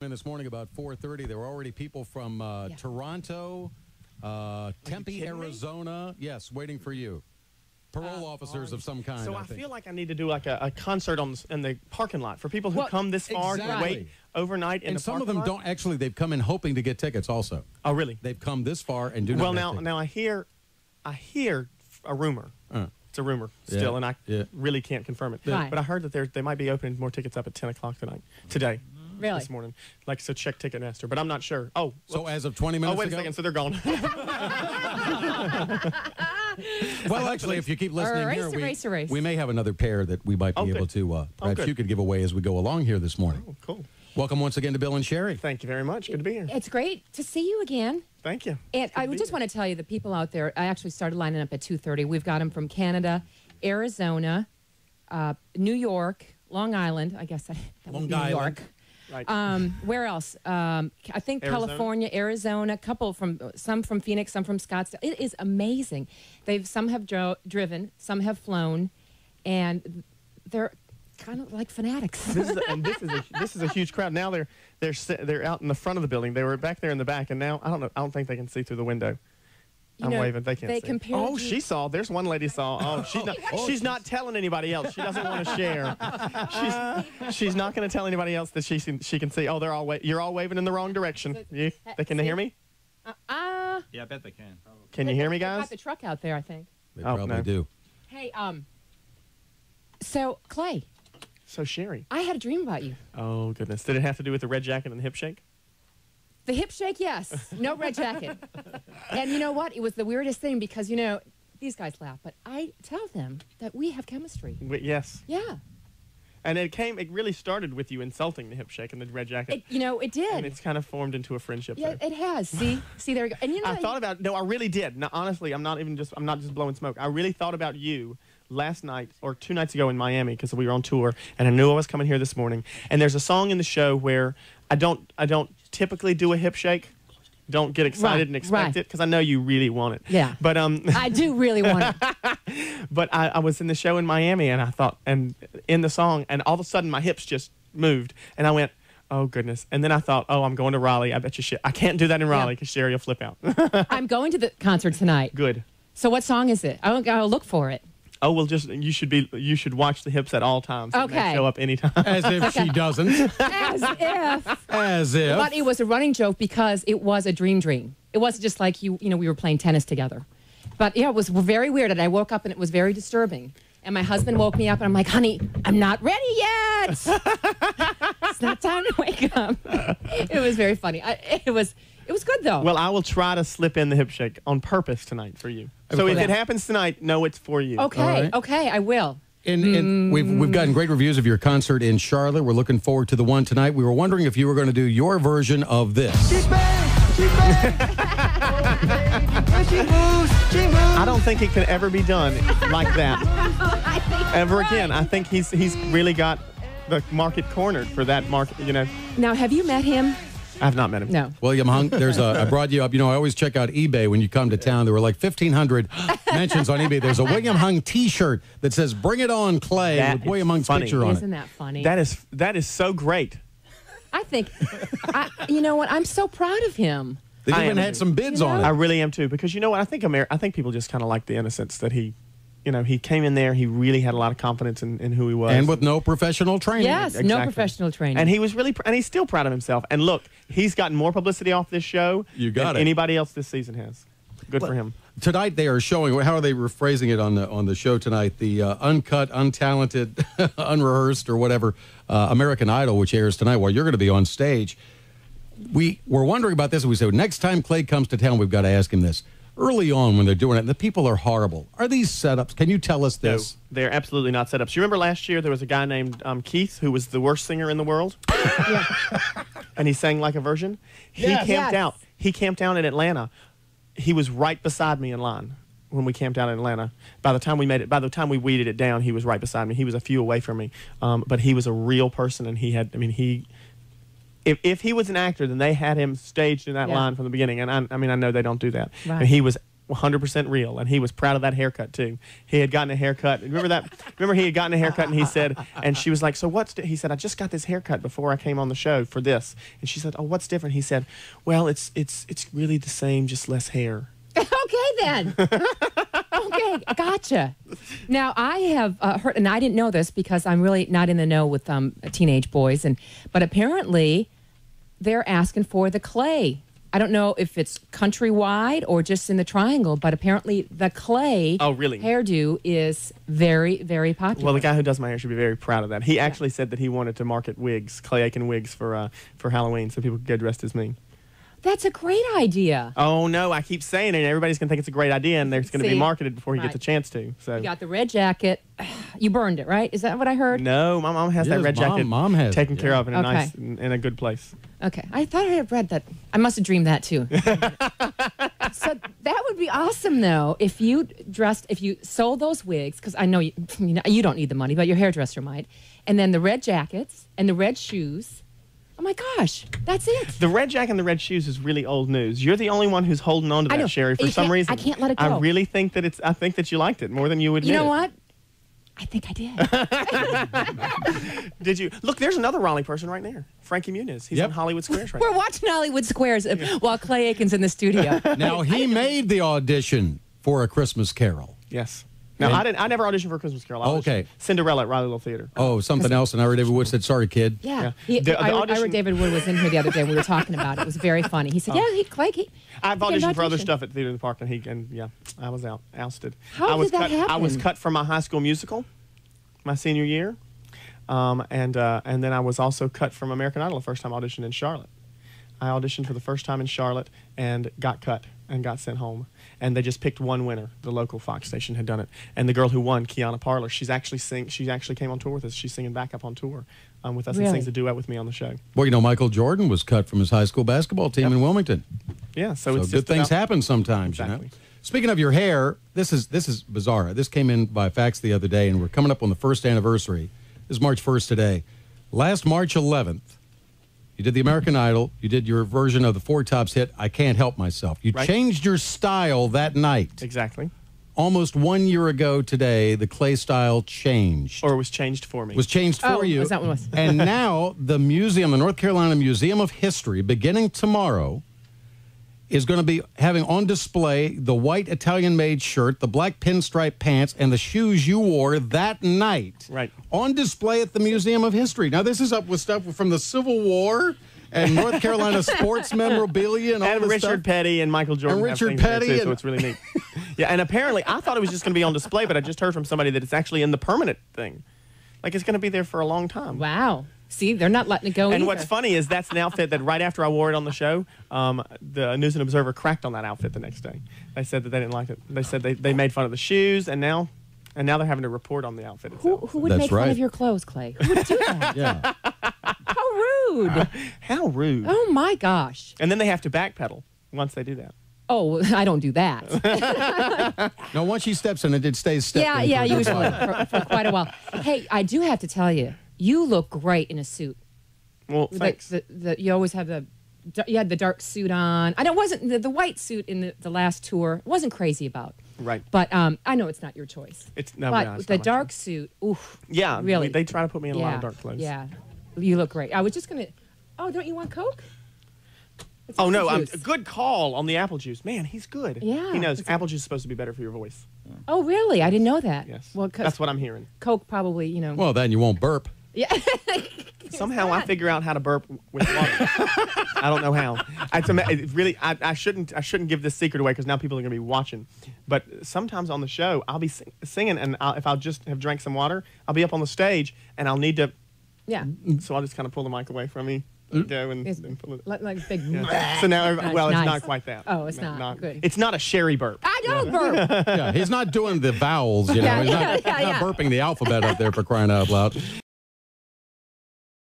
In this morning about 4:30, there were already people from Toronto, Tempe, Arizona. Yes, waiting for you. Parole officers of some kind. So I feel like I need to do like a concert in the parking lot for people who come this far to wait overnight in the parking lot. And some of them don't actually. They've come in hoping to get tickets also. Oh, really? They've come this far and do not. Well, now I hear a rumor. It's a rumor still, and I really can't confirm it. Right. But I heard that they might be opening more tickets up at 10 o'clock today. Really? This morning. Like, so check Ticketmaster, but I'm not sure. Oh. So as of 20 minutes ago? Oh, wait a second, so they're gone. Well, actually, if you keep listening here, we may have another pair that we might be able to, perhaps you could give away as we go along here this morning. Oh, cool. Welcome once again to Bill and Sherry. Thank you very much. Good to be here. It's great to see you again. Thank you. And I just want to tell you, the people out there, I actually started lining up at 2:30. We've got them from Canada, Arizona, New York, Long Island. I guess that would be New York. Right. Where else? I think Arizona. California, Arizona. Some from Phoenix, some from Scottsdale. It is amazing. Some have driven, some have flown, and they're kind of like fanatics. This is a huge crowd. Now they're out in the front of the building. They were back there in the back, and now I don't think they can see through the window. I'm waving. They can't see. Oh, she saw. There's one lady saw. Oh, she's not telling anybody else. She doesn't want to share. She's not going to tell anybody else that she can see. Oh, you're all waving in the wrong direction. They can hear me? Yeah, I bet they can. Probably. Can you hear me, guys? They got the truck out there, I think. They probably do. Hey, so Clay. So Sherry. I had a dream about you. Oh goodness! Did it have to do with the red jacket and the hip shake? The hip shake, yes. No red jacket. And you know what? It was the weirdest thing because, these guys laugh, but I tell them that we have chemistry. Yes. Yeah. And it really started with you insulting the hip shake and the red jacket. It did. And it's kind of formed into a friendship. Yeah, there. It has. See, there we go. And I thought about I really did. Now, honestly, I'm not just blowing smoke. I really thought about you last night or 2 nights ago in Miami because we were on tour, and I knew I was coming here this morning. And there's a song in the show where I don't typically do a hip shake. Don't get excited and expect it because I know you really want it. Yeah. But I do really want it. But I was in the show in Miami and I thought, and in the song, and all of a sudden my hips just moved, and I went, oh goodness. And then I thought, oh, I'm going to Raleigh. I bet you shit. I can't do that in Raleigh because Sherry will flip out. I'm going to the concert tonight. Good. So what song is it? I'll look for it. Oh, well, you should watch the hips at all times. Okay. They show up anytime. As if she doesn't. As if. As if. But it was a running joke because it was a dream. It wasn't just like we were playing tennis together. But yeah, it was very weird, and I woke up and it was very disturbing. And my husband woke me up and I'm like, honey, I'm not ready yet. It's not time to wake up. It was very funny. It was good though. Well, I will try to slip in the hip shake on purpose tonight for you. So if it happens tonight, know it's for you. Okay, okay, I will. And we've gotten great reviews of your concert in Charlotte. We're looking forward to the one tonight. We were wondering if you were going to do your version of this. She's back! She's back! She moves! She moves! I don't think it can ever be done like that. Ever again. I think he's really got the market cornered for that market, Now, have you met him? I have not met him. No. William Hung, I brought you up. I always check out eBay when you come to town. There were like 1,500 mentions on eBay. There's a William Hung T-shirt that says "Bring It On, Clay" with William Hung's picture on it. Isn't that funny? That is so great. I think, you know what? I'm so proud of him. They even had some bids on it. I really am too, because you know what? I think people just kind of like the innocence that he came in there. He really had a lot of confidence in who he was, and with no professional training. Yes, exactly. No professional training. And he was and he's still proud of himself. And look, he's gotten more publicity off this show than anybody else this season has. Good for him. Tonight they are showing. How are they rephrasing it on the show tonight? The uncut, untalented, unrehearsed, or whatever American Idol, which airs tonight. While you're going to be on stage, we were wondering about this. And we said next time Clay comes to town, we've got to ask him this. Early on when they're doing it, the people are horrible. Are these setups? Can you tell us this? No, they're absolutely not setups. You remember last year there was a guy named Keith who was the worst singer in the world? Yeah. And he sang like a virgin? He camped out. He camped out in Atlanta. He was right beside me in line when we camped out in Atlanta. By the time we weeded it down, he was right beside me. He was a few away from me. But he was a real person, and if he was an actor, then they had him staged in that line from the beginning. And I know they don't do that. Right. And he was 100% real, and he was proud of that haircut too. He had gotten a haircut. Remember that? Remember he had gotten a haircut, and he said, and she was like, "So what's?" He said, "I just got this haircut before I came on the show for this." And she said, "Oh, what's different?" He said, "Well, it's really the same, just less hair." Okay then. Okay, gotcha. Now I have heard, and I didn't know this because I'm really not in the know with teenage boys, but apparently they're asking for the clay. I don't know if it's countrywide or just in the Triangle, but apparently the clay hairdo is very, very popular. Well, the guy who does my hair should be very proud of that. He actually said that he wanted to market wigs, Clay Aiken wigs, for Halloween, so people could get dressed as me. That's a great idea. Oh, no, I keep saying it, and everybody's going to think it's a great idea, and there's going to be marketed before he gets a chance to. So you got the red jacket. You burned it, right? Is that what I heard? No, my mom has that red jacket mom has taken care of in a nice, in a good place. Okay. I thought I had read that. I must have dreamed that, too. So that would be awesome, though, if you sold those wigs, because I know you don't need the money, but your hairdresser might, and then the red jackets and the red shoes. Oh, my gosh. That's it. The red jacket and the red shoes is really old news. You're the only one who's holding on to that, Sherry, for some reason. I can't let it go. I really think that I think that you liked it more than you would admit. You know what? I think I did. Did you? Look, there's another Raleigh person right there. Frankie Muniz. He's in Hollywood Squares right now. We're watching Hollywood Squares while Clay Aiken's in the studio. Now, he made the audition for A Christmas Carol. Yes. Now, I never auditioned for a Christmas Carol. I auditioned Cinderella at Raleigh Theater. Oh, something else, and Ira David Wood said, "Sorry, kid." Yeah. Ira David Wood was in here the other day, and we were talking about it. It was very funny. He said, I've auditioned for other stuff at Theater in the Park, and I was ousted. How did that happen? I was cut from my High School Musical my senior year, and then I was also cut from American Idol the first time I auditioned in Charlotte. I auditioned for the first time in Charlotte and got cut and got sent home. And they just picked one winner. The local Fox station had done it. And the girl who won, Kiana Parler, she actually came on tour with us. She's singing backup on tour with us and sings a duet with me on the show. Well, Michael Jordan was cut from his high school basketball team in Wilmington. Yeah, so it's good things happen sometimes. Exactly. Speaking of your hair, this is bizarre. This came in by fax the other day, and we're coming up on the first anniversary. This is March 1st today. Last March 11th, you did the American Idol. You did your version of the Four Tops hit, I Can't Help Myself. You changed your style that night. Exactly. Almost 1 year ago today, the clay style changed. Or was changed for me. Was changed for you. Was that what it was? And now the museum, the North Carolina Museum of History, beginning tomorrow, is going to be having on display the white Italian-made shirt, the black pinstripe pants, and the shoes you wore that night. Right. On display at the Museum of History. Now, this is up with stuff from the Civil War and North Carolina sports memorabilia and all and this Richard stuff. Petty and Michael Jordan. And Richard Petty. So it's really neat. Yeah, and apparently, I thought it was just going to be on display, but I just heard from somebody that it's actually in the permanent thing. Like, it's going to be there for a long time. Wow. See, they're not letting it go And either. what's funny is that's an outfit that right after I wore it on the show, the News and Observer cracked on that outfit the next day. They said that they didn't like it. They said they made fun of the shoes, and now they're having to report on the outfit itself. Who would make fun of your clothes, Clay? Who would do that? Yeah. How rude. How rude. Oh, my gosh. And then they have to backpedal once they do that. Oh, I don't do that. No, once she steps in it stays stepped in. Yeah, usually for quite a while. Hey, I do have to tell you, you look great in a suit. Well, thanks. You always have you had the dark suit on. I know it wasn't the white suit in the last tour. Wasn't crazy about. Right. But I know it's not your choice. It's the dark suit. Oof. Yeah. Really. They try to put me in a lot of dark clothes. Yeah. You look great. I was just gonna. Oh, don't you want Coke? Oh no! A good call on the apple juice. Man, he's good. Yeah. He knows apple juice is supposed to be better for your voice. Oh really? I didn't know that. Yes. Well, that's what I'm hearing. Coke probably, Well, then you won't burp. Yeah. Somehow I figure out how to burp with water. I don't know how. I shouldn't give this secret away because now people are going to be watching. But sometimes on the show, I'll be singing, and if I'll just have drank some water, I'll be up on the stage, and I'll need to. Yeah. So I'll just kind of pull the mic away from me. Go and pull it. Like big. Yeah. So now, it's not quite that. Oh, it's not good. It's not a Sherry burp. I don't burp. Yeah, he's not doing the vowels, He's not burping the alphabet up there for crying out loud.